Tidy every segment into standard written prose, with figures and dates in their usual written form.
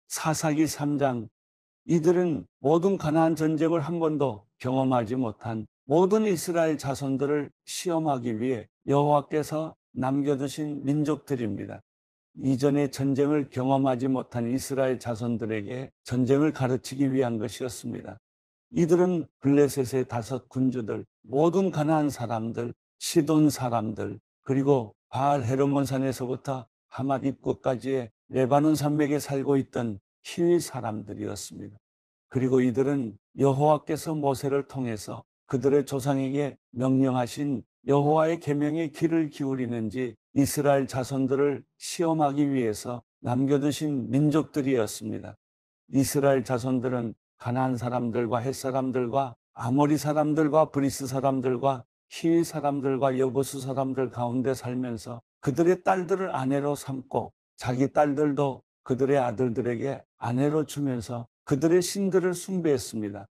사사기 3장. 이들은 모든 가나안 전쟁을 한 번도 경험하지 못한 모든 이스라엘 자손들을 시험하기 위해 여호와께서 남겨두신 민족들입니다. 이전에 전쟁을 경험하지 못한 이스라엘 자손들에게 전쟁을 가르치기 위한 것이었습니다. 이들은 블레셋의 5군주들, 모든 가나안 사람들, 시돈 사람들, 그리고 바알 헤르몬 산에서부터 하맛 입구까지의 레바논 산맥에 살고 있던 히위 사람들이었습니다. 그리고 이들은 여호와께서 모세를 통해서 그들의 조상에게 명령하신 여호와의 계명에 귀를 기울이는지 이스라엘 자손들을 시험하기 위해서 남겨두신 민족들이었습니다. 이스라엘 자손들은 가나안 사람들과 헷 사람들과 아모리 사람들과 브리스 사람들과 히위 사람들과 여부수 사람들 가운데 살면서 그들의 딸들을 아내로 삼고 자기 딸들도 그들의 아들들에게 아내로 주면서 그들의 신들을 숭배했습니다.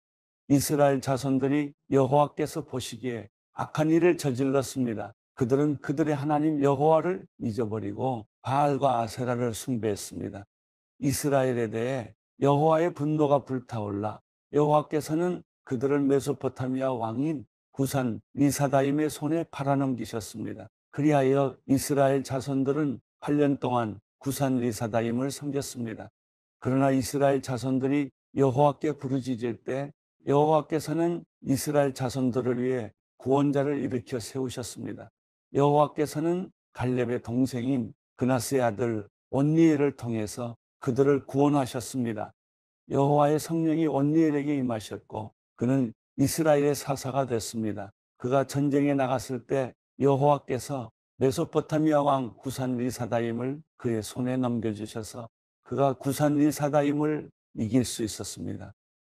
이스라엘 자손들이 여호와께서 보시기에 악한 일을 저질렀습니다. 그들은 그들의 하나님 여호와를 잊어버리고 바알과 아세라를 숭배했습니다. 이스라엘에 대해 여호와의 분노가 불타올라 여호와께서는 그들을 메소포타미아 왕인 구산 리사다임의 손에 팔아넘기셨습니다. 그리하여 이스라엘 자손들은 8년 동안 구산 리사다임을 섬겼습니다. 그러나 이스라엘 자손들이 여호와께 부르짖을 때 여호와께서는 이스라엘 자손들을 위해 구원자를 일으켜 세우셨습니다. 여호와께서는 갈렙의 동생인 그나스의 아들 온니엘을 통해서 그들을 구원하셨습니다. 여호와의 성령이 온니엘에게 임하셨고 그는 이스라엘의 사사가 됐습니다. 그가 전쟁에 나갔을 때 여호와께서 메소포타미아 왕 구산 리사다임을 그의 손에 넘겨주셔서 그가 구산 리사다임을 이길 수 있었습니다.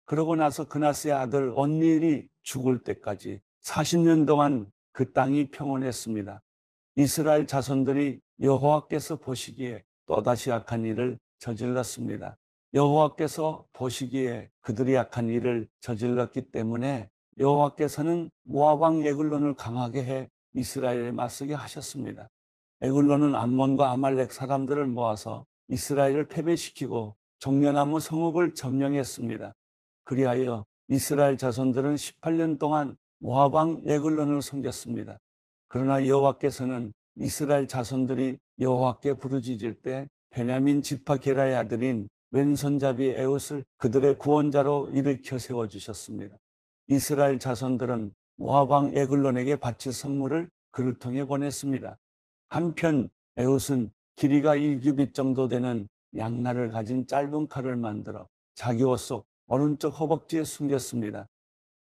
그러고 나서 그나스의 아들 온니엘이 죽을 때까지 40년 동안 그 땅이 평온했습니다. 이스라엘 자손들이 여호와께서 보시기에 또다시 악한 일을 저질렀습니다. 여호와께서 보시기에 그들이 악한 일을 저질렀기 때문에 여호와께서는 모압 왕 에글론을 강하게 해 이스라엘에 맞서게 하셨습니다. 에글론은 암몬과 아말렉 사람들을 모아서 이스라엘을 패배시키고 종려나무 성읍을 점령했습니다. 그리하여 이스라엘 자손들은 18년 동안 모압 왕 에글론을 섬겼습니다. 그러나 여호와께서는 이스라엘 자손들이 여호와께 부르짖을 때 베냐민 지파 게라의 아들인 왼손잡이 에웃을 그들의 구원자로 일으켜 세워주셨습니다. 이스라엘 자손들은 모압 왕 에글론에게 바칠 선물을 그를 통해 보냈습니다. 한편 에웃은 길이가 1규빗 정도 되는 양날을 가진 짧은 칼을 만들어 자기 옷 속 오른쪽 허벅지에 숨겼습니다.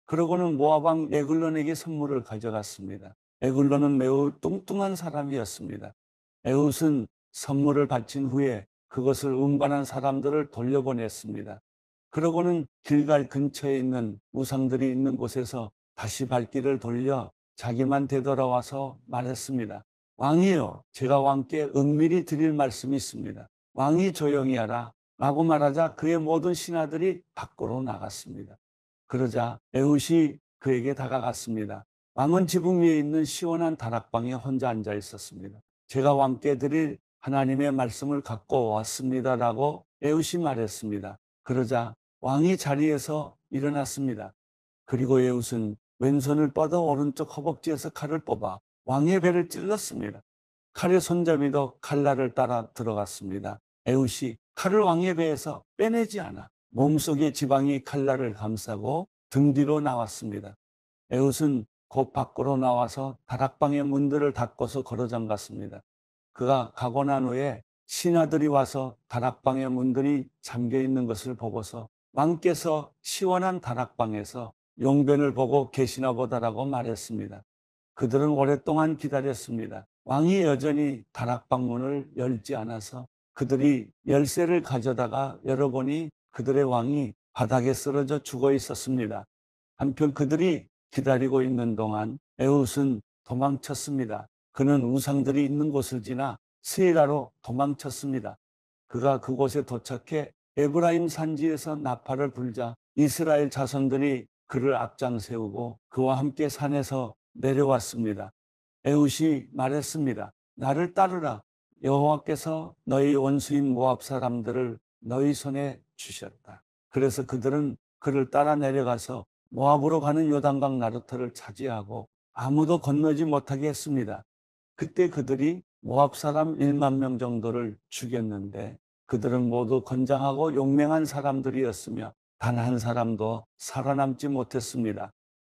그러고는 모압 왕 에글론에게 선물을 가져갔습니다. 에글론은 매우 뚱뚱한 사람이었습니다. 에웃은 선물을 바친 후에 그것을 운반한 사람들을 돌려보냈습니다. 그러고는 길갈 근처에 있는 우상들이 있는 곳에서 다시 발길을 돌려 자기만 되돌아와서 말했습니다. 왕이여, 제가 왕께 은밀히 드릴 말씀이 있습니다. 왕이 조용히 하라 라고 말하자 그의 모든 신하들이 밖으로 나갔습니다. 그러자 에훗이 그에게 다가갔습니다. 왕은 지붕 위에 있는 시원한 다락방에 혼자 앉아 있었습니다. 제가 왕께 드릴 하나님의 말씀을 갖고 왔습니다라고 에훗이 말했습니다. 그러자 왕이 자리에서 일어났습니다. 그리고 에훗은 왼손을 뻗어 오른쪽 허벅지에서 칼을 뽑아 왕의 배를 찔렀습니다. 칼의 손잡이도 칼날을 따라 들어갔습니다. 에훗이 칼을 왕의 배에서 빼내지 않아 몸속의 지방이 칼날을 감싸고 등 뒤로 나왔습니다. 에훗은 곧 밖으로 나와서 다락방의 문들을 닫고서 걸어 잠갔습니다. 그가 가고 난 후에 신하들이 와서 다락방의 문들이 잠겨 있는 것을 보고서 왕께서 시원한 다락방에서 용변을 보고 계시나 보다라고 말했습니다. 그들은 오랫동안 기다렸습니다. 왕이 여전히 다락방 문을 열지 않아서 그들이 열쇠를 가져다가 열어보니 그들의 왕이 바닥에 쓰러져 죽어 있었습니다. 한편 그들이 기다리고 있는 동안 에훗은 도망쳤습니다. 그는 우상들이 있는 곳을 지나 스에라로 도망쳤습니다. 그가 그곳에 도착해 에브라임 산지에서 나팔을 불자 이스라엘 자손들이 그를 앞장 세우고 그와 함께 산에서 내려왔습니다. 에훗이 말했습니다. 나를 따르라. 여호와께서 너희 원수인 모압 사람들을 너희 손에 주셨다. 그래서 그들은 그를 따라 내려가서 모압으로 가는 요단강 나루터를 차지하고 아무도 건너지 못하게 했습니다. 그때 그들이 모압 사람 1만 명 정도를 죽였는데 그들은 모두 건장하고 용맹한 사람들이었으며 단 한 사람도 살아남지 못했습니다.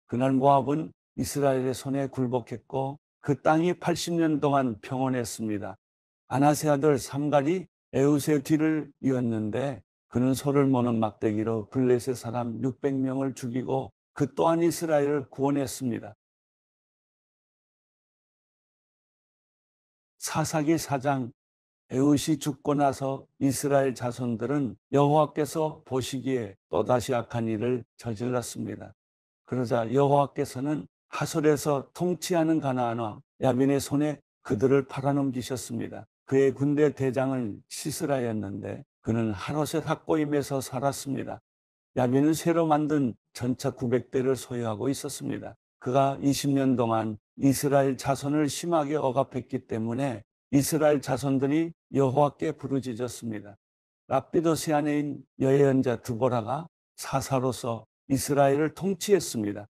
그날 모압은 이스라엘의 손에 굴복했고 그 땅이 80년 동안 평온했습니다. 아나세 아들 삼갈이 에웃의 뒤를 이었는데 그는 소를 모는 막대기로 블레셋 사람 600명을 죽이고 그 또한 이스라엘을 구원했습니다. 사사기 4장. 에웃이 죽고 나서 이스라엘 자손들은 여호와께서 보시기에 또다시 악한 일을 저질렀습니다. 그러자 여호와께서는 하솔에서 통치하는 가나안 왕 야빈의 손에 그들을 팔아넘기셨습니다. 그의 군대 대장은 시스라였는데 그는 하롯의 학고임에서 살았습니다. 야빈은 새로 만든 전차 900대를 소유하고 있었습니다. 그가 20년 동안 이스라엘 자손을 심하게 억압했기 때문에 이스라엘 자손들이 여호와께 부르짖었습니다. 랍비도스 아내인 여예언자 드보라가 사사로서 이스라엘을 통치했습니다.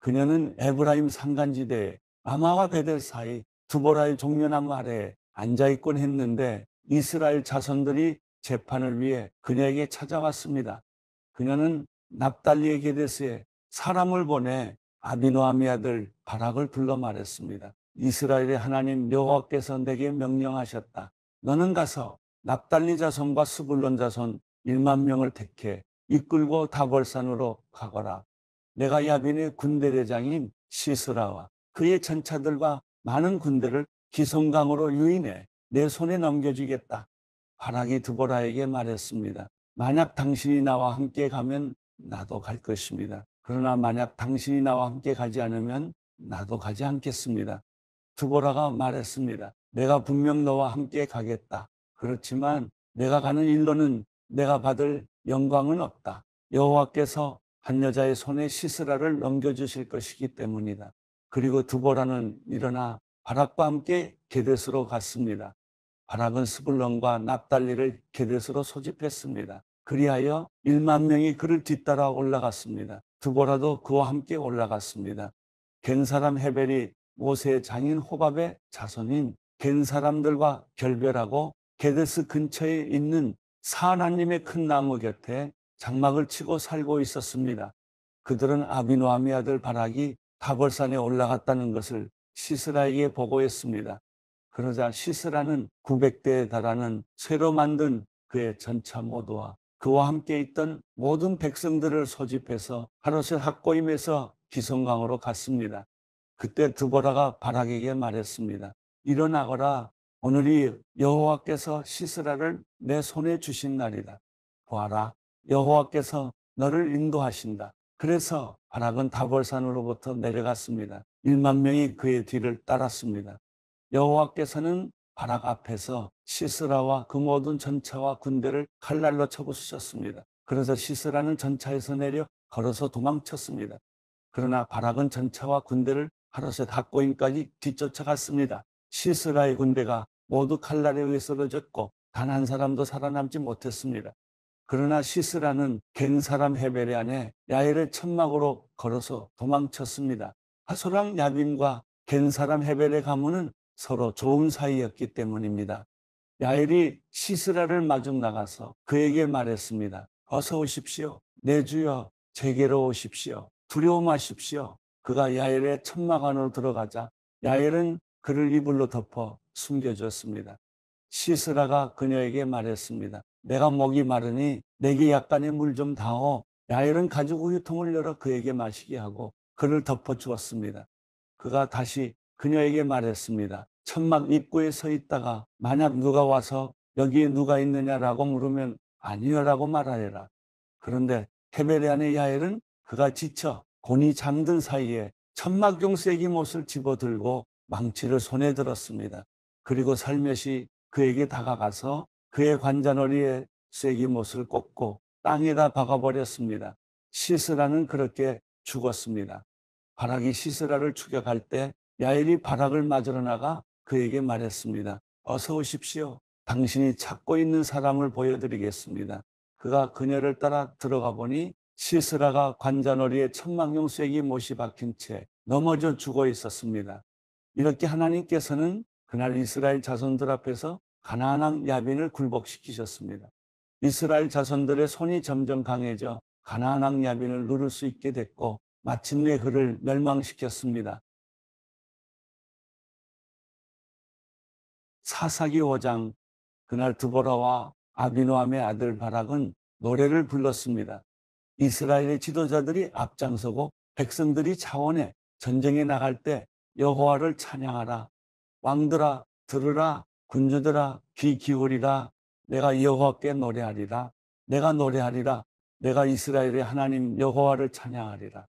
그녀는 에브라임 산간지대에 아마와 베델 사이 드보라의 종려나무 아래에 앉아있곤 했는데 이스라엘 자손들이 재판을 위해 그녀에게 찾아왔습니다. 그녀는 납달리의 게데스에 사람을 보내 아비노아미 아들 바락을 불러 말했습니다. 이스라엘의 하나님 여호와께서 내게 명령하셨다. 너는 가서 납달리 자손과 스불론 자손 1만 명을 택해 이끌고 다볼산으로 가거라. 내가 야빈의 군대 대장인 시스라와 그의 전차들과 많은 군대를 기송강으로 유인해 내 손에 넘겨주겠다. 바락이 드보라에게 말했습니다. 만약 당신이 나와 함께 가면 나도 갈 것입니다. 그러나 만약 당신이 나와 함께 가지 않으면 나도 가지 않겠습니다. 드보라가 말했습니다. 내가 분명 너와 함께 가겠다. 그렇지만 내가 가는 일로는 내가 받을 영광은 없다. 여호와께서 한 여자의 손에 시스라를 넘겨주실 것이기 때문이다. 그리고 드보라는 일어나 바락과 함께 게데스로 갔습니다. 바락은 스불론과 납달리를 게데스로 소집했습니다. 그리하여 1만 명이 그를 뒤따라 올라갔습니다. 드보라도 그와 함께 올라갔습니다. 겐 사람 헤벨이 모세의 장인 호밥의 자손인 겐 사람들과 결별하고 게데스 근처에 있는 사하나님의 큰 나무 곁에 장막을 치고 살고 있었습니다. 그들은 아비노아미 아들 바락이 다볼산에 올라갔다는 것을 시스라에게 보고했습니다. 그러자 시스라는 900대에 달하는 새로 만든 그의 전차 모두와 그와 함께 있던 모든 백성들을 소집해서 하롯의 학고임에서 기송강으로 갔습니다. 그때 드보라가 바락에게 말했습니다. 일어나거라. 오늘이 여호와께서 시스라를 내 손에 주신 날이다. 보아라. 여호와께서 너를 인도하신다. 그래서 바락은 다볼산으로부터 내려갔습니다. 1만 명이 그의 뒤를 따랐습니다. 여호와께서는 바락 앞에서 시스라와 그 모든 전차와 군대를 칼날로 쳐부수셨습니다. 그래서 시스라는 전차에서 내려 걸어서 도망쳤습니다. 그러나 바락은 전차와 군대를 하롯의 학고임까지 뒤쫓아갔습니다. 시스라의 군대가 모두 칼날에 의해 쓰러졌고 단 한 사람도 살아남지 못했습니다. 그러나 시스라는 겐 사람 헤벨의 아내 야엘의 천막으로 걸어서 도망쳤습니다. 하솔랑 야빈과 겐 사람 헤벨의 가문은 서로 좋은 사이였기 때문입니다. 야엘이 시스라를 마중 나가서 그에게 말했습니다. 어서 오십시오. 내 주여, 제게로 오십시오. 두려워 마십시오. 그가 야엘의 천막 안으로 들어가자 야엘은 그를 이불로 덮어 숨겨줬습니다. 시스라가 그녀에게 말했습니다. 내가 목이 마르니 내게 약간의 물 좀 다오. 야엘은 가죽 우유통을 열어 그에게 마시게 하고 그를 덮어주었습니다. 그가 다시 그녀에게 말했습니다. 천막 입구에 서 있다가 만약 누가 와서 여기에 누가 있느냐라고 물으면 아니요라고 말하여라. 그런데 헤벨의 아내 야엘은 그가 지쳐 곤히 잠든 사이에 천막용 쐐기못을 집어들고 망치를 손에 들었습니다. 그리고 살며시 그에게 다가가서 그의 관자놀이에 쐐기못을 꽂고 땅에다 박아버렸습니다. 시스라는 그렇게 죽었습니다. 바락이 시스라를 추격할 때 야엘이 바락을 맞으러 나가 그에게 말했습니다. 어서 오십시오. 당신이 찾고 있는 사람을 보여드리겠습니다. 그가 그녀를 따라 들어가 보니 시스라가 관자놀이에 천막용 쐐기 못이 박힌 채 넘어져 죽어 있었습니다. 이렇게 하나님께서는 그날 이스라엘 자손들 앞에서 가나안 왕 야빈을 굴복시키셨습니다. 이스라엘 자손들의 손이 점점 강해져 가나안 왕 야빈을 누를 수 있게 됐고 마침내 그를 멸망시켰습니다. 사사기 5장. 그날 드보라와 아비노함의 아들 바락은 노래를 불렀습니다. 이스라엘의 지도자들이 앞장서고 백성들이 차원에 전쟁에 나갈 때 여호와를 찬양하라. 왕들아 들으라. 군주들아 귀 기울이라. 내가 여호와께 노래하리라. 내가 노래하리라. 내가 이스라엘의 하나님 여호와를 찬양하리라.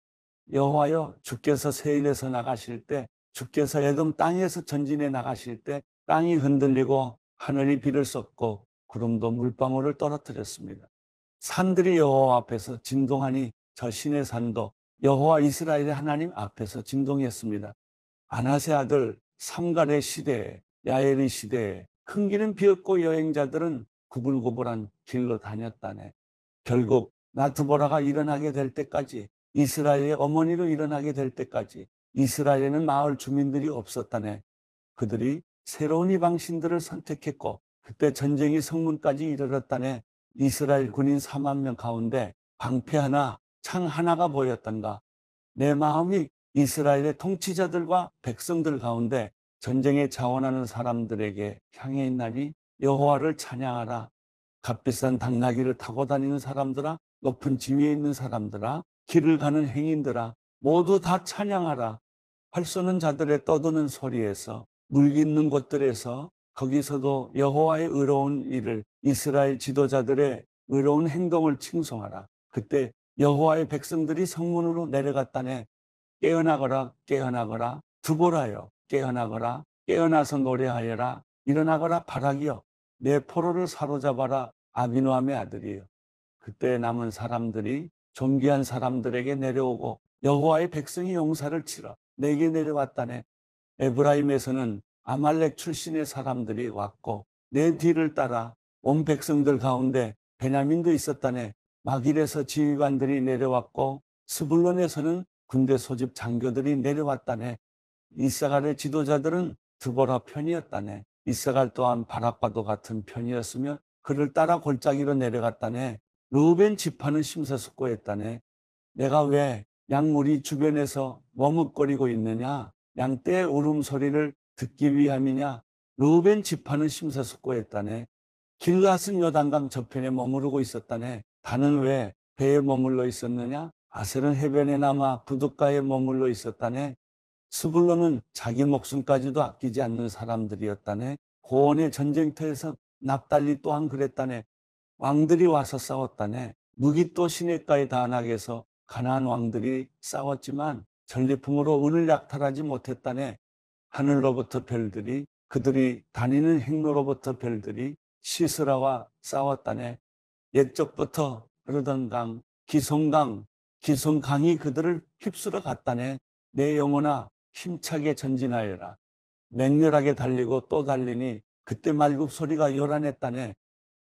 여호와여, 주께서 세일에서 나가실 때, 주께서 에돔 땅에서 전진해 나가실 때 땅이 흔들리고 하늘이 비를 쏟고 구름도 물방울을 떨어뜨렸습니다. 산들이 여호와 앞에서 진동하니 저 신의 산도 여호와 이스라엘의 하나님 앞에서 진동했습니다. 아나세 아들 삼갈의 시대에, 야엘의 시대에 큰 길은 비었고 여행자들은 구불구불한 길로 다녔다네. 결국 나트보라가 일어나게 될 때까지, 이스라엘의 어머니로 일어나게 될 때까지 이스라엘에는 마을 주민들이 없었다네. 그들이 새로운 이방신들을 선택했고 그때 전쟁이 성문까지 이르렀다네. 이스라엘 군인 4만 명 가운데 방패 하나, 창 하나가 보였던가. 내 마음이 이스라엘의 통치자들과 백성들 가운데 전쟁에 자원하는 사람들에게 향해 있나니 여호와를 찬양하라. 값비싼 당나귀를 타고 다니는 사람들아, 높은 지위에 있는 사람들아, 길을 가는 행인들아, 모두 다 찬양하라. 활 쏘는 자들의 떠드는 소리에서, 물 깃는 곳들에서, 거기서도 여호와의 의로운 일을, 이스라엘 지도자들의 의로운 행동을 칭송하라. 그때 여호와의 백성들이 성문으로 내려갔다네. 깨어나거라, 깨어나거라. 드보라여, 깨어나거라. 깨어나서 노래하여라. 일어나거라, 바락이여. 내 포로를 사로잡아라. 아비노함의 아들이여. 그때 남은 사람들이 존귀한 사람들에게 내려오고 여호와의 백성이 용사를 치러 내게 내려왔다네. 에브라임에서는 아말렉 출신의 사람들이 왔고 내 뒤를 따라 온 백성들 가운데 베냐민도 있었다네. 마길에서 지휘관들이 내려왔고 스불론에서는 군대 소집 장교들이 내려왔다네. 이사갈의 지도자들은 드보라 편이었다네. 이사갈 또한 바락과도 같은 편이었으며 그를 따라 골짜기로 내려갔다네. 르우벤 지파는 심사숙고했다네. 내가 왜 양무리 주변에서 머뭇거리고 있느냐? 양떼의 울음소리를 듣기 위함이냐? 르우벤 지파는 심사숙고했다네. 길앗은 요단강 저편에 머무르고 있었다네. 단은 왜 배에 머물러 있었느냐? 아셀은 해변에 남아 부둣가에 머물러 있었다네. 스불론은 자기 목숨까지도 아끼지 않는 사람들이었다네. 고온의 전쟁터에서 납달리 또한 그랬다네. 왕들이 와서 싸웠다네. 무깃도 시냇가의 다낙에서 가나안 왕들이 싸웠지만 전리품으로 은을 약탈하지 못했다네. 하늘로부터 별들이, 그들이 다니는 행로로부터 별들이 시스라와 싸웠다네. 옛적부터 흐르던 강, 기송강이 그들을 휩쓸어 갔다네. 내 영혼아 힘차게 전진하여라. 맹렬하게 달리고 또 달리니 그때 말굽 소리가 요란했다네.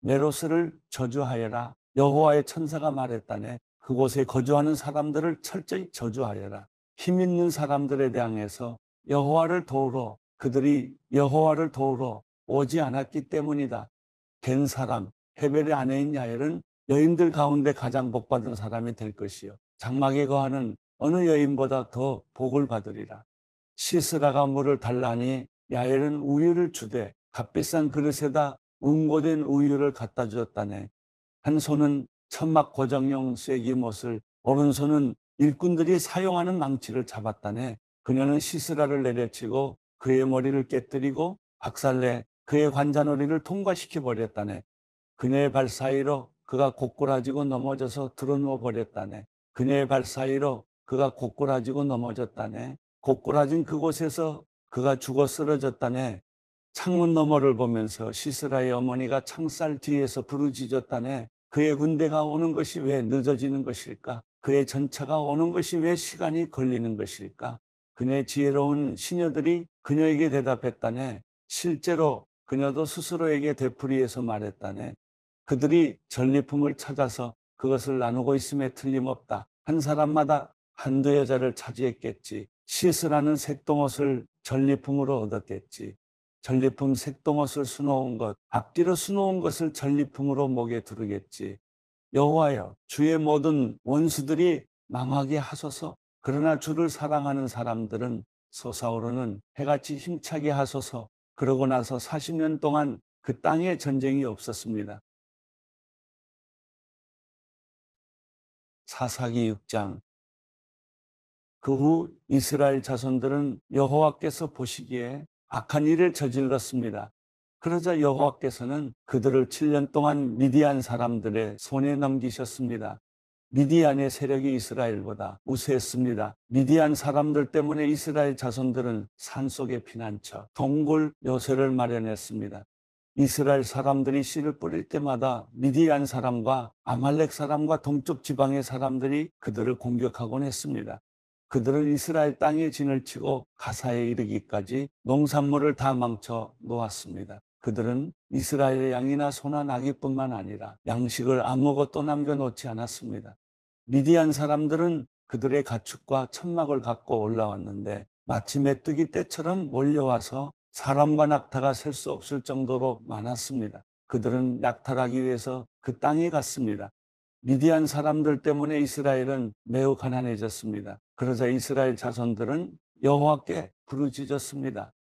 메로스를 저주하여라. 여호와의 천사가 말했다네. 그곳에 거주하는 사람들을 철저히 저주하여라. 힘 있는 사람들에 대항해서 여호와를 도우러, 그들이 여호와를 도우러 오지 않았기 때문이다. 된 사람, 헤벨의 아내인 야엘은 여인들 가운데 가장 복받은 사람이 될 것이요 장막에 거하는 어느 여인보다 더 복을 받으리라. 시스라가 물을 달라니 야엘은 우유를 주되 값비싼 그릇에다 응고된 우유를 갖다 주었다네. 한 손은 천막 고정용 쐐기못을, 오른손은 일꾼들이 사용하는 망치를 잡았다네. 그녀는 시스라를 내려치고 그의 머리를 깨뜨리고 박살내 그의 관자놀이를 통과시켜 버렸다네. 그녀의 발 사이로 그가 고꾸라지고 넘어져서 드러누워 버렸다네. 그녀의 발 사이로 그가 고꾸라지고 넘어졌다네. 고꾸라진 그곳에서 그가 죽어 쓰러졌다네. 창문 너머를 보면서 시스라의 어머니가 창살 뒤에서 부르짖었다네. 그의 군대가 오는 것이 왜 늦어지는 것일까? 그의 전차가 오는 것이 왜 시간이 걸리는 것일까? 그녀의 지혜로운 시녀들이 그녀에게 대답했다네. 실제로 그녀도 스스로에게 되풀이해서 말했다네. 그들이 전리품을 찾아서 그것을 나누고 있음에 틀림없다. 한 사람마다 한두 여자를 차지했겠지. 시스라는 색동옷을 전리품으로 얻었겠지. 전리품 색동옷을 수놓은 것, 앞뒤로 수놓은 것을 전리품으로 목에 두르겠지. 여호와여, 주의 모든 원수들이 망하게 하소서. 그러나 주를 사랑하는 사람들은 솟아오르는 해같이 힘차게 하소서. 그러고 나서 40년 동안 그 땅에 전쟁이 없었습니다. 사사기 6장. 그 후 이스라엘 자손들은 여호와께서 보시기에 악한 일을 저질렀습니다. 그러자 여호와께서는 그들을 7년 동안 미디안 사람들의 손에 넘기셨습니다. 미디안의 세력이 이스라엘보다 우세했습니다. 미디안 사람들 때문에 이스라엘 자손들은 산속에 피난처, 동굴 요새를 마련했습니다. 이스라엘 사람들이 씨를 뿌릴 때마다 미디안 사람과 아말렉 사람과 동쪽 지방의 사람들이 그들을 공격하곤 했습니다. 그들은 이스라엘 땅에 진을 치고 가사에 이르기까지 농산물을 다 망쳐 놓았습니다. 그들은 이스라엘의 양이나 소나 나귀뿐만 아니라 양식을 아무것도 남겨놓지 않았습니다. 미디안 사람들은 그들의 가축과 천막을 갖고 올라왔는데 마치 메뚜기 떼처럼 몰려와서 사람과 낙타가 셀 수 없을 정도로 많았습니다. 그들은 약탈하기 위해서 그 땅에 갔습니다. 미디안 사람들 때문에 이스라엘은 매우 가난해졌습니다. 그러자 이스라엘 자손들은 여호와께 부르짖었습니다.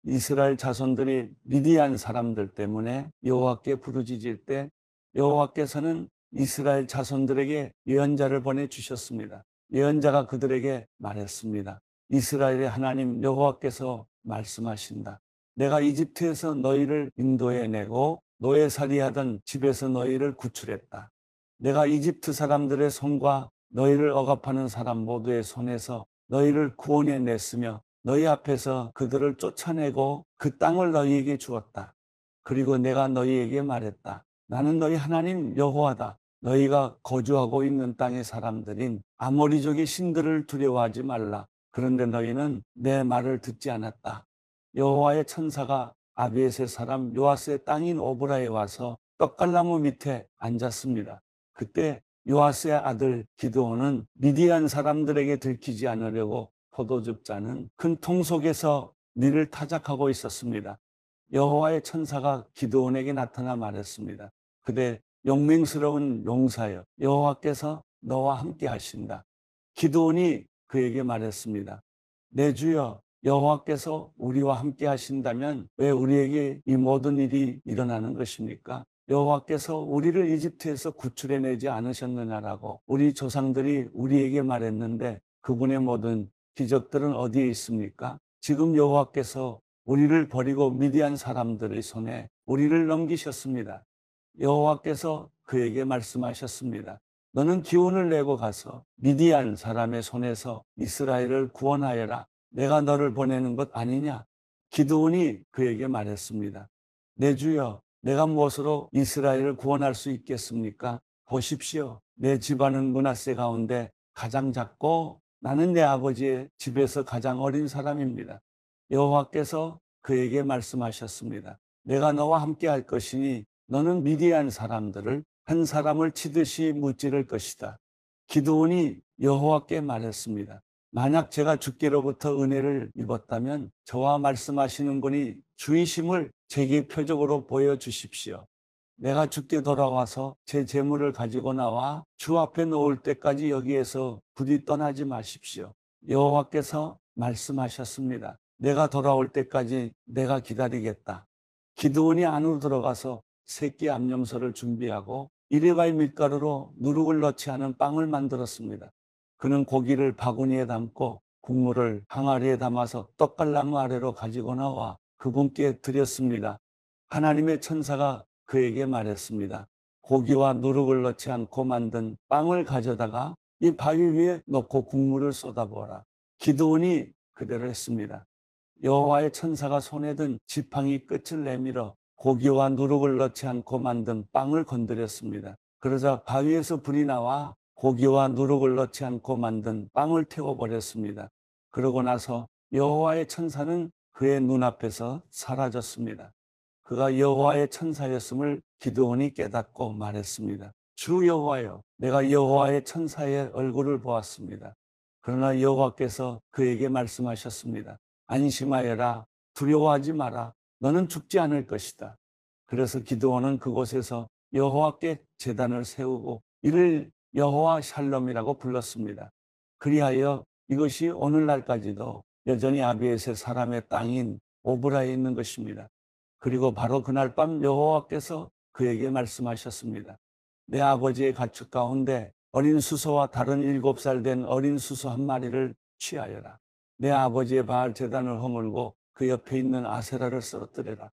이스라엘 자손들이 미디안 사람들 때문에 여호와께 부르짖을 때 여호와께서는 이스라엘 자손들에게 예언자를 보내주셨습니다. 예언자가 그들에게 말했습니다. 이스라엘의 하나님 여호와께서 말씀하신다. 내가 이집트에서 너희를 인도해내고 노예살이하던 집에서 너희를 구출했다. 내가 이집트 사람들의 손과 너희를 억압하는 사람 모두의 손에서 너희를 구원해냈으며 너희 앞에서 그들을 쫓아내고 그 땅을 너희에게 주었다. 그리고 내가 너희에게 말했다. 나는 너희 하나님 여호와다. 너희가 거주하고 있는 땅의 사람들인 아모리족의 신들을 두려워하지 말라. 그런데 너희는 내 말을 듣지 않았다. 여호와의 천사가 아비에세 사람 요아스의 땅인 오브라에 와서 떡갈나무 밑에 앉았습니다. 그때 요아스의 아들 기드온은 미디안 사람들에게 들키지 않으려고 포도즙 짜는 큰 통 속에서 밀을 타작하고 있었습니다. 여호와의 천사가 기드온에게 나타나 말했습니다. 그대 용맹스러운 용사여, 여호와께서 너와 함께 하신다. 기드온이 그에게 말했습니다. 내 주여, 여호와께서 우리와 함께 하신다면 왜 우리에게 이 모든 일이 일어나는 것입니까? 여호와께서 우리를 이집트에서 구출해내지 않으셨느냐라고 우리 조상들이 우리에게 말했는데 그분의 모든 기적들은 어디에 있습니까? 지금 여호와께서 우리를 버리고 미디안 사람들의 손에 우리를 넘기셨습니다. 여호와께서 그에게 말씀하셨습니다. 너는 기운을 내고 가서 미디안 사람의 손에서 이스라엘을 구원하여라. 내가 너를 보내는 것 아니냐? 기드온이 그에게 말했습니다. 내 주여, 내가 무엇으로 이스라엘을 구원할 수 있겠습니까? 보십시오. 내 집안은 므낫세 가운데 가장 작고 나는 내 아버지의 집에서 가장 어린 사람입니다. 여호와께서 그에게 말씀하셨습니다. 내가 너와 함께 할 것이니 너는 미디안 사람들을 한 사람을 치듯이 무찌를 것이다. 기드온이 여호와께 말했습니다. 만약 제가 주께로부터 은혜를 입었다면 저와 말씀하시는 분이 주이심을 제게 표적으로 보여주십시오. 내가 주께 돌아와서 제 재물을 가지고 나와 주 앞에 놓을 때까지 여기에서 부디 떠나지 마십시오. 여호와께서 말씀하셨습니다. 내가 돌아올 때까지 내가 기다리겠다. 기드온이 안으로 들어가서 새끼 암염소를 준비하고 1회 밀가루로 누룩을 넣지 않은 빵을 만들었습니다. 그는 고기를 바구니에 담고 국물을 항아리에 담아서 떡갈나무 아래로 가지고 나와 그분께 드렸습니다. 하나님의 천사가 그에게 말했습니다. 고기와 누룩을 넣지 않고 만든 빵을 가져다가 이 바위 위에 놓고 국물을 쏟아부어라. 기드온이 그대로 했습니다. 여호와의 천사가 손에 든 지팡이 끝을 내밀어 고기와 누룩을 넣지 않고 만든 빵을 건드렸습니다. 그러자 바위에서 불이 나와 고기와 누룩을 넣지 않고 만든 빵을 태워버렸습니다. 그러고 나서 여호와의 천사는 그의 눈앞에서 사라졌습니다. 그가 여호와의 천사였음을 기드온이 깨닫고 말했습니다. 주 여호와여, 내가 여호와의 천사의 얼굴을 보았습니다. 그러나 여호와께서 그에게 말씀하셨습니다. 안심하여라, 두려워하지 마라. 너는 죽지 않을 것이다. 그래서 기드온은 그곳에서 여호와께 제단을 세우고 이를 여호와 샬롬이라고 불렀습니다. 그리하여 이것이 오늘날까지도 여전히 아비에셋 사람의 땅인 오브라에 있는 것입니다. 그리고 바로 그날 밤 여호와께서 그에게 말씀하셨습니다. 내 아버지의 가축 가운데 어린 수소와 다른 7살 된 어린 수소 한 마리를 취하여라. 내 아버지의 바알 제단을 허물고 그 옆에 있는 아세라를 쓰러뜨려라.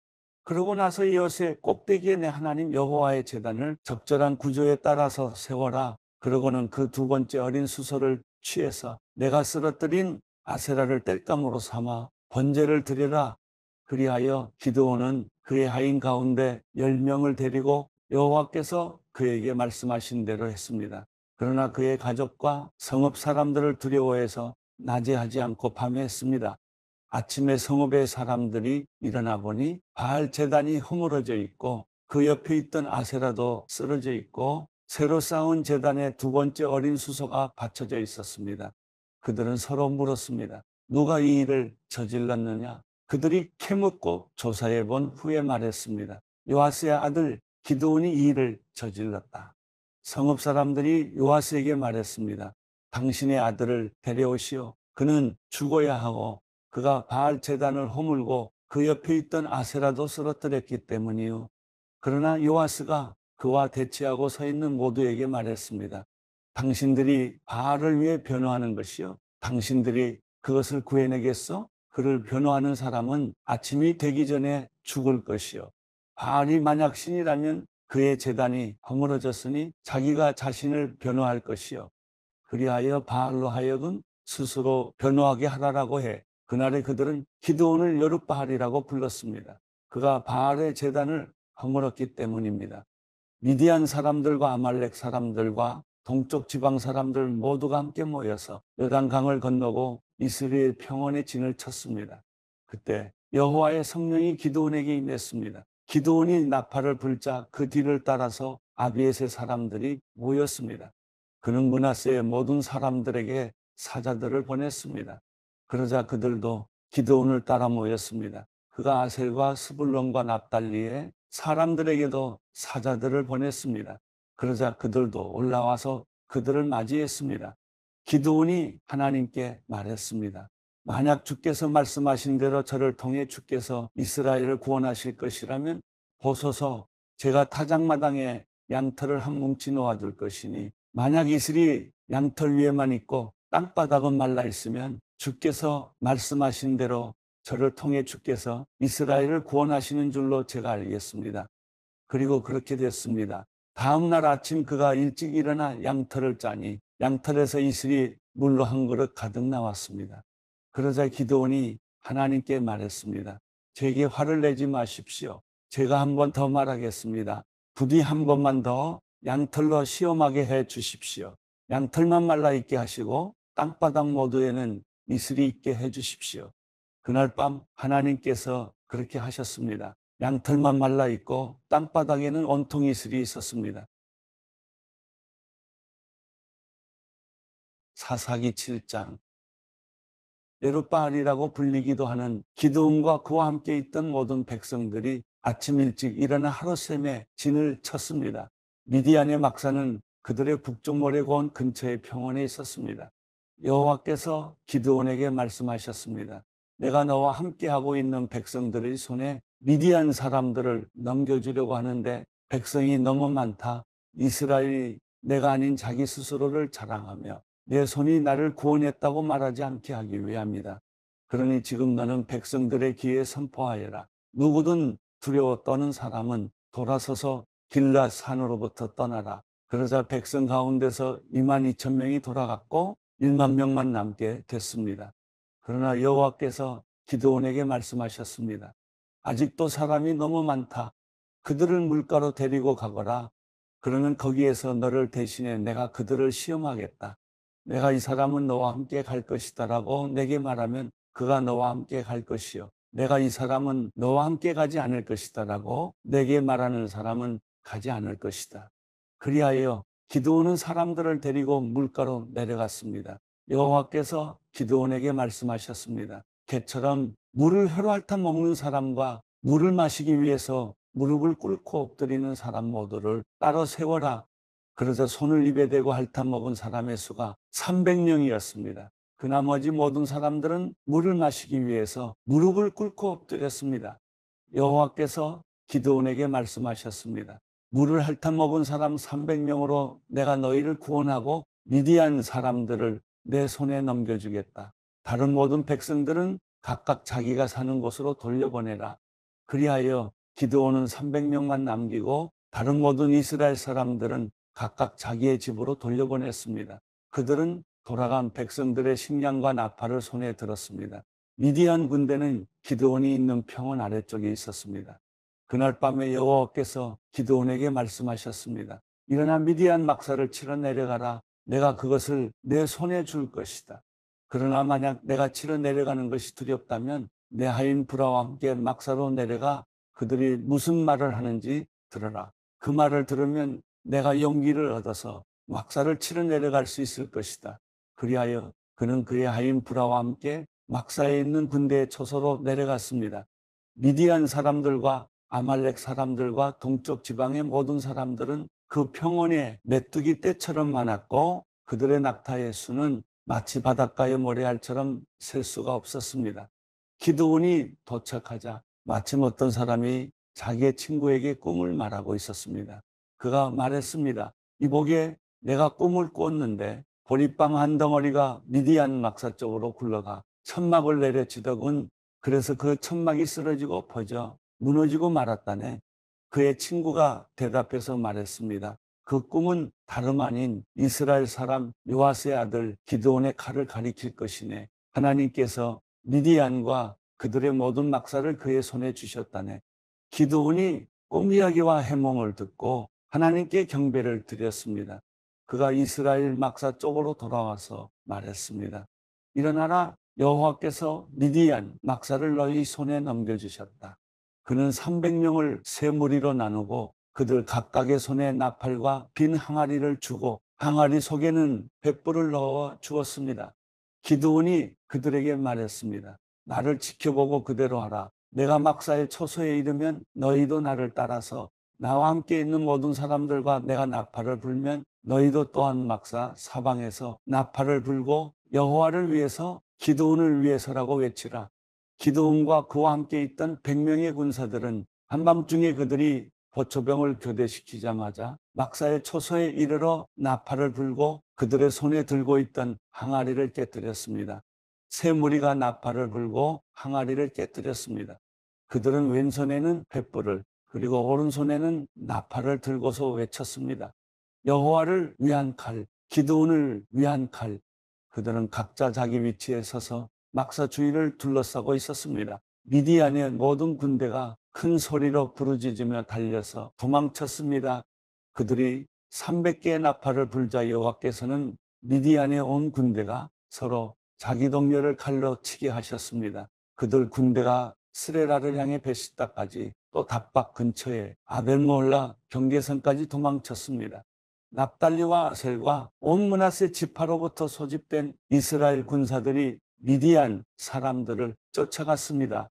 그러고 나서 이엇의 꼭대기에 내 하나님 여호와의 제단을 적절한 구조에 따라서 세워라. 그러고는 그 두 번째 어린 수소를 취해서 내가 쓰러뜨린 아세라를 땔감으로 삼아 번제를 드려라. 그리하여 기드온은 그의 하인 가운데 10명을 데리고 여호와께서 그에게 말씀하신 대로 했습니다. 그러나 그의 가족과 성읍 사람들을 두려워해서 낮에 하지 않고 밤에 했습니다. 아침에 성읍의 사람들이 일어나 보니 바알 제단이 허물어져 있고 그 옆에 있던 아세라도 쓰러져 있고 새로 쌓은 제단에 두 번째 어린 수소가 받쳐져 있었습니다. 그들은 서로 물었습니다. 누가 이 일을 저질렀느냐? 그들이 캐묻고 조사해 본 후에 말했습니다. 요아스의 아들 기드온이 이 일을 저질렀다. 성읍 사람들이 요아스에게 말했습니다. 당신의 아들을 데려오시오. 그는 죽어야 하고 그가 바알 제단을 허물고 그 옆에 있던 아세라도 쓰러뜨렸기 때문이요. 그러나 요아스가 그와 대치하고 서 있는 모두에게 말했습니다. 당신들이 바알을 위해 변호하는 것이요. 당신들이 그것을 구해내겠어? 그를 변호하는 사람은 아침이 되기 전에 죽을 것이요. 바알이 만약 신이라면 그의 제단이 허물어졌으니 자기가 자신을 변호할 것이요. 그리하여 바알로 하여금 스스로 변호하게 하라라고 해. 그날에 그들은 기드온을 여룻바알이라고 불렀습니다. 그가 바알의 제단을 허물었기 때문입니다. 미디안 사람들과 아말렉 사람들과 동쪽 지방 사람들 모두가 함께 모여서 요단강을 건너고 이스라엘 평원의 진을 쳤습니다. 그때 여호와의 성령이 기드온에게 임했습니다. 기드온이 나팔을 불자 그 뒤를 따라서 아비에셋 사람들이 모였습니다. 그는 므낫세의 모든 사람들에게 사자들을 보냈습니다. 그러자 그들도 기드온을 따라 모였습니다. 그가 아셀과 스불론과 납달리의 사람들에게도 사자들을 보냈습니다. 그러자 그들도 올라와서 그들을 맞이했습니다. 기드온이 하나님께 말했습니다. 만약 주께서 말씀하신 대로 저를 통해 주께서 이스라엘을 구원하실 것이라면 보소서, 제가 타작마당에 양털을 한 뭉치 놓아둘 것이니 만약 이슬이 양털 위에만 있고 땅바닥은 말라 있으면 주께서 말씀하신 대로 저를 통해 주께서 이스라엘을 구원하시는 줄로 제가 알겠습니다. 그리고 그렇게 됐습니다. 다음 날 아침 그가 일찍 일어나 양털을 짜니 양털에서 이슬이 물로 한 그릇 가득 나왔습니다. 그러자 기드온이 하나님께 말했습니다. 제게 화를 내지 마십시오. 제가 한 번 더 말하겠습니다. 부디 한 번만 더 양털로 시험하게 해 주십시오. 양털만 말라있게 하시고 땅바닥 모두에는 이슬이 있게 해 주십시오. 그날 밤 하나님께서 그렇게 하셨습니다. 양털만 말라있고 땅바닥에는 온통 이슬이 있었습니다. 사사기 7장. 여룻바알이라고 불리기도 하는 기드온과 그와 함께 있던 모든 백성들이 아침 일찍 일어나 하룻샘에 진을 쳤습니다. 미디안의 막사는 그들의 북쪽 모래고원 근처의 평원에 있었습니다. 여호와께서 기드온에게 말씀하셨습니다. 내가 너와 함께하고 있는 백성들의 손에 미디안 사람들을 넘겨주려고 하는데 백성이 너무 많다. 이스라엘이 내가 아닌 자기 스스로를 자랑하며 내 손이 나를 구원했다고 말하지 않게 하기 위함이다. 그러니 지금 너는 백성들의 귀에 선포하여라. 누구든 두려워 떠는 사람은 돌아서서 길앗 산으로부터 떠나라. 그러자 백성 가운데서 22,000명이 돌아갔고 10,000명만 남게 됐습니다. 그러나 여호와께서 기드온에게 말씀하셨습니다. 아직도 사람이 너무 많다. 그들을 물가로 데리고 가거라. 그러면 거기에서 너를 대신해 내가 그들을 시험하겠다. 내가 이 사람은 너와 함께 갈 것이다 라고 내게 말하면 그가 너와 함께 갈 것이요. 내가 이 사람은 너와 함께 가지 않을 것이다 라고 내게 말하는 사람은 가지 않을 것이다. 그리하여 기드온은 사람들을 데리고 물가로 내려갔습니다. 여호와께서 기드온에게 말씀하셨습니다. 개처럼 물을 혀로 핥아 먹는 사람과 물을 마시기 위해서 무릎을 꿇고 엎드리는 사람 모두를 따로 세워라. 그러자 손을 입에 대고 핥아 먹은 사람의 수가 300명이었습니다. 그 나머지 모든 사람들은 물을 마시기 위해서 무릎을 꿇고 엎드렸습니다. 여호와께서 기드온에게 말씀하셨습니다. 물을 핥아 먹은 사람 300명으로 내가 너희를 구원하고 미디안 사람들을 내 손에 넘겨주겠다. 다른 모든 백성들은 각각 자기가 사는 곳으로 돌려보내라. 그리하여 기드온은 300명만 남기고 다른 모든 이스라엘 사람들은 각각 자기의 집으로 돌려보냈습니다. 그들은 돌아간 백성들의 식량과 나팔을 손에 들었습니다. 미디안 군대는 기드온이 있는 평원 아래쪽에 있었습니다. 그날 밤에 여호와께서 기드온에게 말씀하셨습니다. 일어나 미디안 막사를 치러 내려가라. 내가 그것을 내 손에 줄 것이다. 그러나 만약 내가 치러 내려가는 것이 두렵다면 내 하인 브라와 함께 막사로 내려가 그들이 무슨 말을 하는지 들어라. 그 말을 들으면 내가 용기를 얻어서 막사를 치러 내려갈 수 있을 것이다. 그리하여 그는 그의 하인 브라와 함께 막사에 있는 군대의 초소로 내려갔습니다. 미디안 사람들과 아말렉 사람들과 동쪽 지방의 모든 사람들은 그 평원에 메뚜기 떼처럼 많았고 그들의 낙타의 수는 마치 바닷가의 모래알처럼 셀 수가 없었습니다. 기드온이 도착하자 마침 어떤 사람이 자기의 친구에게 꿈을 말하고 있었습니다. 그가 말했습니다. 이보게 내가 꿈을 꿨는데 보리빵 한 덩어리가 미디안 막사 쪽으로 굴러가 천막을 내려치더군. 그래서 그 천막이 쓰러지고 퍼져 무너지고 말았다네. 그의 친구가 대답해서 말했습니다. 그 꿈은 다름 아닌 이스라엘 사람 요아스의 아들 기드온의 칼을 가리킬 것이네. 하나님께서 미디안과 그들의 모든 막사를 그의 손에 주셨다네. 기드온이 꿈 이야기와 해몽을 듣고 하나님께 경배를 드렸습니다. 그가 이스라엘 막사 쪽으로 돌아와서 말했습니다. 일어나라. 여호와께서 미디안 막사를 너희 손에 넘겨주셨다. 그는 300명을 세 무리로 나누고 그들 각각의 손에 나팔과 빈 항아리를 주고 항아리 속에는 횃불을 넣어 주었습니다. 기드온이 그들에게 말했습니다. 나를 지켜보고 그대로 하라. 내가 막사의 초소에 이르면 너희도 나를 따라서 나와 함께 있는 모든 사람들과 내가 나팔을 불면 너희도 또한 막사 사방에서 나팔을 불고 여호와를 위해서 기드온을 위해서라고 외치라. 기드온과 그와 함께 있던 100명의 군사들은 한밤중에 그들이 보초병을 교대시키자마자 막사의 초소에 이르러 나팔을 불고 그들의 손에 들고 있던 항아리를 깨뜨렸습니다. 세 무리가 나팔을 불고 항아리를 깨뜨렸습니다. 그들은 왼손에는 횃불을 그리고 오른손에는 나팔을 들고서 외쳤습니다. 여호와를 위한 칼, 기드온을 위한 칼. 그들은 각자 자기 위치에 서서 막사 주위를 둘러싸고 있었습니다. 미디안의 모든 군대가 큰 소리로 부르짖으며 달려서 도망쳤습니다. 그들이 300개의 나팔을 불자 여호와께서는 미디안의 온 군대가 서로 자기 동료를 칼로 치게 하셨습니다. 그들 군대가 스레라를 향해 베시다까지 또 답박 근처에 아벨모홀라 경계선까지 도망쳤습니다. 납달리와 아셀과 온 므낫세 지파로부터 소집된 이스라엘 군사들이 미디안 사람들을 쫓아갔습니다.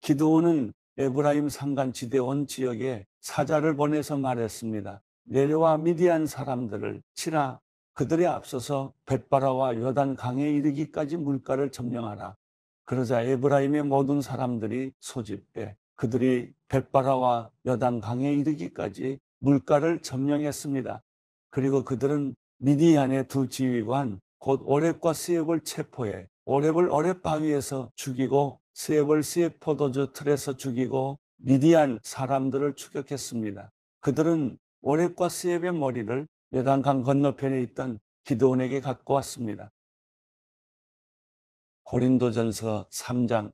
기드온은 에브라임 산간지대 온 지역에 사자를 보내서 말했습니다. 내려와 미디안 사람들을 치라. 그들이 앞서서 벳바라와 요단 강에 이르기까지 물가를 점령하라. 그러자 에브라임의 모든 사람들이 소집돼 그들이 벳바라와 요단 강에 이르기까지 물가를 점령했습니다. 그리고 그들은 미디안의 두 지휘관 곧 오렙과 스엡을 체포해 오렙을 오렙 바위에서 죽이고 스엡을 스엡 포도주 틀에서 죽이고 미디안 사람들을 추격했습니다. 그들은 오렙과 스엡의 머리를 요단강 건너편에 있던 기드온에게 갖고 왔습니다. 고린도전서 3장.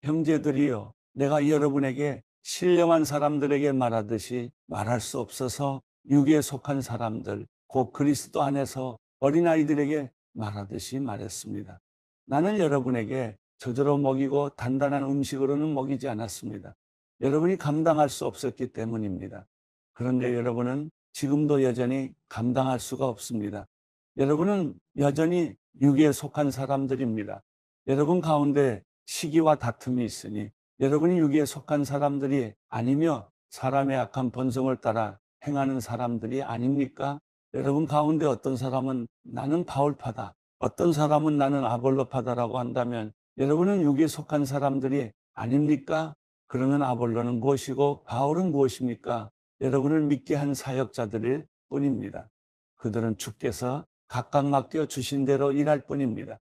형제들이여, 내가 여러분에게 신령한 사람들에게 말하듯이 말할 수 없어서 육에 속한 사람들 곧 그리스도 안에서 어린아이들에게 말하듯이 말했습니다. 나는 여러분에게 저절로 먹이고 단단한 음식으로는 먹이지 않았습니다. 여러분이 감당할 수 없었기 때문입니다. 그런데 여러분은 지금도 여전히 감당할 수가 없습니다. 여러분은 여전히 육에 속한 사람들입니다. 여러분 가운데 시기와 다툼이 있으니 여러분이 육에 속한 사람들이 아니며 사람의 악한 본성을 따라 행하는 사람들이 아닙니까? 여러분 가운데 어떤 사람은 나는 바울파다, 어떤 사람은 나는 아볼로파다라고 한다면 여러분은 육에 속한 사람들이 아닙니까? 그러면 아볼로는 무엇이고 바울은 무엇입니까? 여러분을 믿게 한 사역자들일 뿐입니다. 그들은 주께서 각각 맡겨 주신 대로 일할 뿐입니다.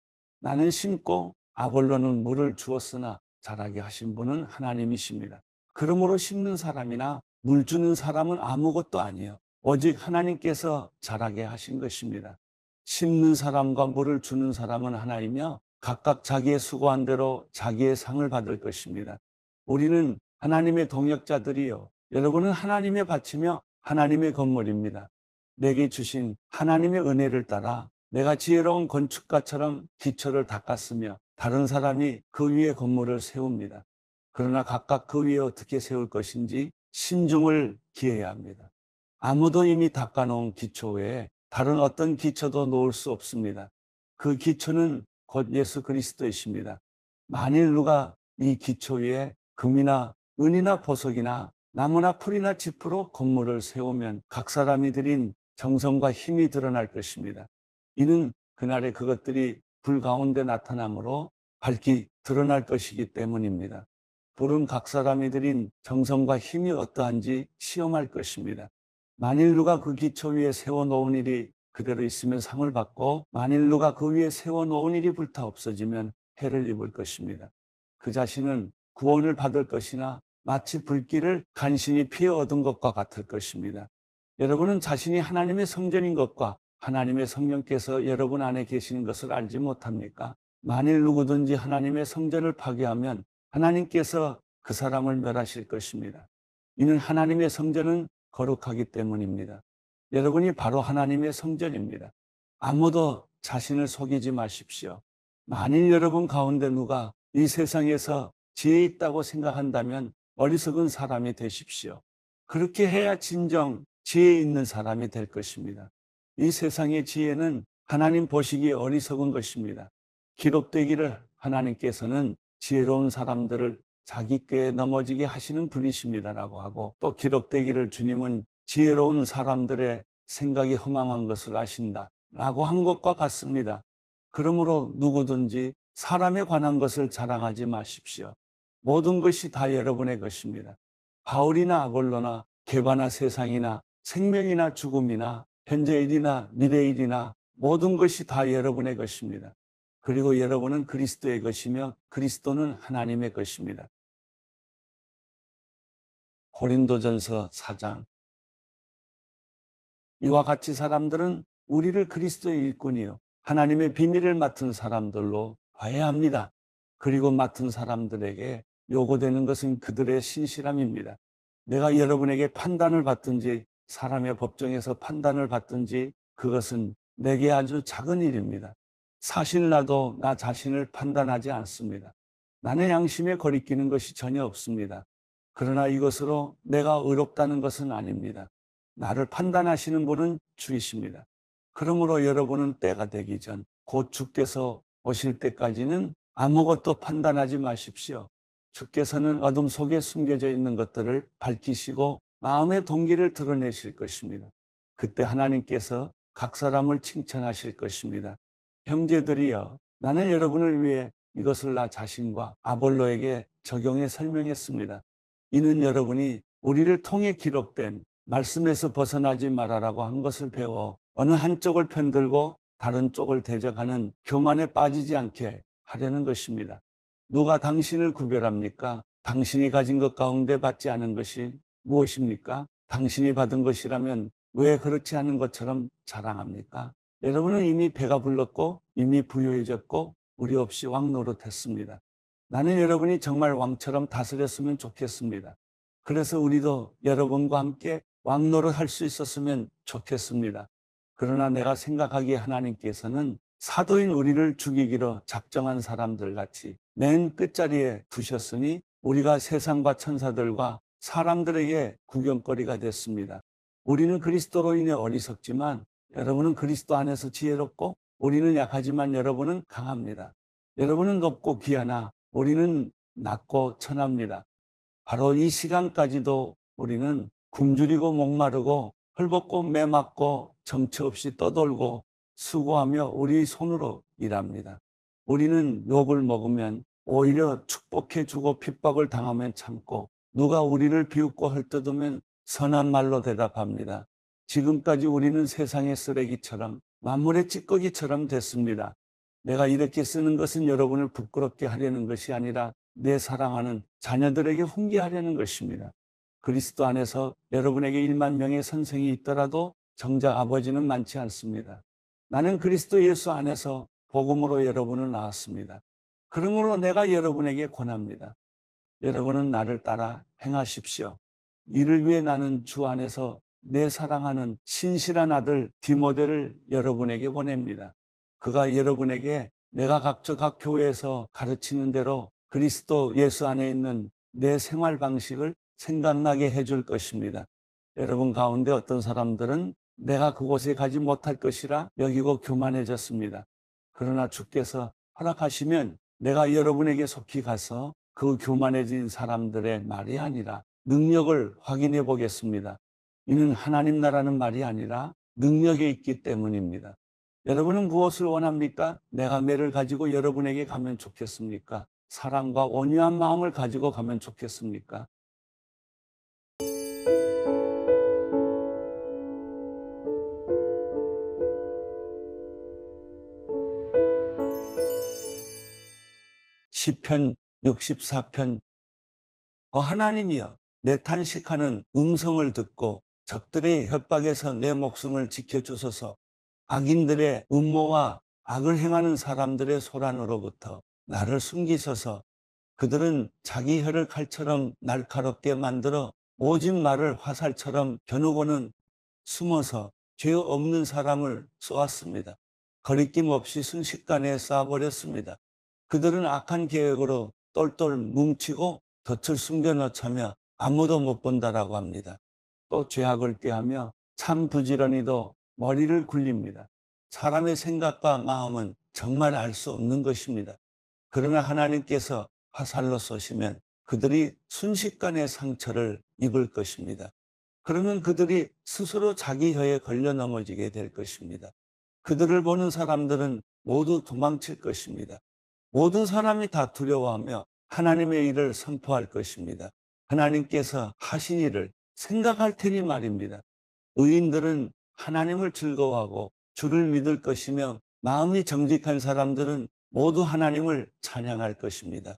나는 심고 아볼로는 물을 주었으나 자라게 하신 분은 하나님이십니다. 그러므로 심는 사람이나 물 주는 사람은 아무것도 아니에요. 오직 하나님께서 자라게 하신 것입니다. 심는 사람과 물을 주는 사람은 하나이며 각각 자기의 수고한 대로 자기의 상을 받을 것입니다. 우리는 하나님의 동역자들이요. 여러분은 하나님의 밭이며 하나님의 건물입니다. 내게 주신 하나님의 은혜를 따라 내가 지혜로운 건축가처럼 기초를 닦았으며 다른 사람이 그 위에 건물을 세웁니다. 그러나 각각 그 위에 어떻게 세울 것인지 신중을 기해야 합니다. 아무도 이미 닦아놓은 기초 외에 다른 어떤 기초도 놓을 수 없습니다. 그 기초는 곧 예수 그리스도이십니다. 만일 누가 이 기초 위에 금이나 은이나 보석이나 나무나 풀이나 짚으로 건물을 세우면 각 사람이 들인 정성과 힘이 드러날 것입니다. 이는 그날에 그것들이 불 가운데 나타나므로 밝히 드러날 것이기 때문입니다. 불은 각 사람이 들인 정성과 힘이 어떠한지 시험할 것입니다. 만일 누가 그 기초 위에 세워놓은 일이 그대로 있으면 상을 받고 만일 누가 그 위에 세워놓은 일이 불타 없어지면 해를 입을 것입니다. 그 자신은 구원을 받을 것이나 마치 불길을 간신히 피해 얻은 것과 같을 것입니다. 여러분은 자신이 하나님의 성전인 것과 하나님의 성령께서 여러분 안에 계시는 것을 알지 못합니까? 만일 누구든지 하나님의 성전을 파괴하면 하나님께서 그 사람을 멸하실 것입니다. 이는 하나님의 성전은 거룩하기 때문입니다. 여러분이 바로 하나님의 성전입니다. 아무도 자신을 속이지 마십시오. 만일 여러분 가운데 누가 이 세상에서 지혜 있다고 생각한다면 어리석은 사람이 되십시오. 그렇게 해야 진정 지혜 있는 사람이 될 것입니다. 이 세상의 지혜는 하나님 보시기에 어리석은 것입니다. 기록되기를 하나님께서는 지혜로운 사람들을 자기 꾀에 넘어지게 하시는 분이십니다라고 하고 또 기록되기를 주님은 지혜로운 사람들의 생각이 허망한 것을 아신다라고 한 것과 같습니다. 그러므로 누구든지 사람에 관한 것을 자랑하지 마십시오. 모든 것이 다 여러분의 것입니다. 바울이나 아볼로나 개바나 세상이나 생명이나 죽음이나 현재일이나 미래일이나 모든 것이 다 여러분의 것입니다. 그리고 여러분은 그리스도의 것이며 그리스도는 하나님의 것입니다. 고린도전서 4장. 이와 같이 사람들은 우리를 그리스도의 일꾼이요 하나님의 비밀을 맡은 사람들로 봐야 합니다. 그리고 맡은 사람들에게 요구되는 것은 그들의 신실함입니다. 내가 여러분에게 판단을 받든지 사람의 법정에서 판단을 받든지 그것은 내게 아주 작은 일입니다. 사실 나도 나 자신을 판단하지 않습니다. 나의 양심에 거리끼는 것이 전혀 없습니다. 그러나 이것으로 내가 의롭다는 것은 아닙니다. 나를 판단하시는 분은 주이십니다. 그러므로 여러분은 때가 되기 전 곧 주께서 오실 때까지는 아무것도 판단하지 마십시오. 주께서는 어둠 속에 숨겨져 있는 것들을 밝히시고 마음의 동기를 드러내실 것입니다. 그때 하나님께서 각 사람을 칭찬하실 것입니다. 형제들이여, 나는 여러분을 위해 이것을 나 자신과 아볼로에게 적용해 설명했습니다. 이는 여러분이 우리를 통해 기록된 말씀에서 벗어나지 말아라고 한 것을 배워 어느 한쪽을 편들고 다른 쪽을 대적하는 교만에 빠지지 않게 하려는 것입니다. 누가 당신을 구별합니까? 당신이 가진 것 가운데 받지 않은 것이 무엇입니까? 당신이 받은 것이라면 왜 그렇지 않은 것처럼 자랑합니까? 여러분은 이미 배가 불렀고 이미 부유해졌고 우리 없이 왕 노릇했습니다. 나는 여러분이 정말 왕처럼 다스렸으면 좋겠습니다. 그래서 우리도 여러분과 함께 왕 노릇할 수 있었으면 좋겠습니다. 그러나 내가 생각하기에 하나님께서는 사도인 우리를 죽이기로 작정한 사람들 같이 맨 끝자리에 두셨으니 우리가 세상과 천사들과 사람들에게 구경거리가 됐습니다. 우리는 그리스도로 인해 어리석지만 여러분은 그리스도 안에서 지혜롭고 우리는 약하지만 여러분은 강합니다. 여러분은 높고 귀하나 우리는 낮고 천합니다. 바로 이 시간까지도 우리는 굶주리고 목마르고 헐벗고 매맞고 정처 없이 떠돌고 수고하며 우리 손으로 일합니다. 우리는 욕을 먹으면 오히려 축복해 주고 핍박을 당하면 참고 누가 우리를 비웃고 헐뜯으면 선한 말로 대답합니다. 지금까지 우리는 세상의 쓰레기처럼 만물의 찌꺼기처럼 됐습니다. 내가 이렇게 쓰는 것은 여러분을 부끄럽게 하려는 것이 아니라 내 사랑하는 자녀들에게 훈계하려는 것입니다. 그리스도 안에서 여러분에게 1만 명의 선생이 있더라도 정작 아버지는 많지 않습니다. 나는 그리스도 예수 안에서 복음으로 여러분을 낳았습니다. 그러므로 내가 여러분에게 권합니다. 여러분은 나를 따라 행하십시오. 이를 위해 나는 주 안에서 내 사랑하는 신실한 아들 디모데를 여러분에게 보냅니다. 그가 여러분에게 내가 각 교회에서 가르치는 대로 그리스도 예수 안에 있는 내 생활 방식을 생각나게 해줄 것입니다. 여러분 가운데 어떤 사람들은 내가 그곳에 가지 못할 것이라 여기고 교만해졌습니다. 그러나 주께서 허락하시면 내가 여러분에게 속히 가서 그 교만해진 사람들의 말이 아니라 능력을 확인해 보겠습니다. 이는 하나님 나라는 말이 아니라 능력에 있기 때문입니다. 여러분은 무엇을 원합니까? 내가 매를 가지고 여러분에게 가면 좋겠습니까? 사랑과 온유한 마음을 가지고 가면 좋겠습니까? 시편 64편 하나님이여 내 탄식하는 음성을 듣고 적들의 협박에서 내 목숨을 지켜주소서. 악인들의 음모와 악을 행하는 사람들의 소란으로부터 나를 숨기소서. 그들은 자기 혀를 칼처럼 날카롭게 만들어 오직 말을 화살처럼 겨누고는 숨어서 죄 없는 사람을 쏘았습니다. 거리낌 없이 순식간에 쏴버렸습니다. 그들은 악한 계획으로 똘똘 뭉치고 덫을 숨겨놓자며 아무도 못 본다라고 합니다. 또 죄악을 꾀하며 참 부지런히도 머리를 굴립니다. 사람의 생각과 마음은 정말 알 수 없는 것입니다. 그러나 하나님께서 화살로 쏘시면 그들이 순식간에 상처를 입을 것입니다. 그러면 그들이 스스로 자기 혀에 걸려 넘어지게 될 것입니다. 그들을 보는 사람들은 모두 도망칠 것입니다. 모든 사람이 다 두려워하며 하나님의 일을 선포할 것입니다. 하나님께서 하신 일을 생각할 테니 말입니다. 의인들은 하나님을 즐거워하고 주를 믿을 것이며 마음이 정직한 사람들은 모두 하나님을 찬양할 것입니다.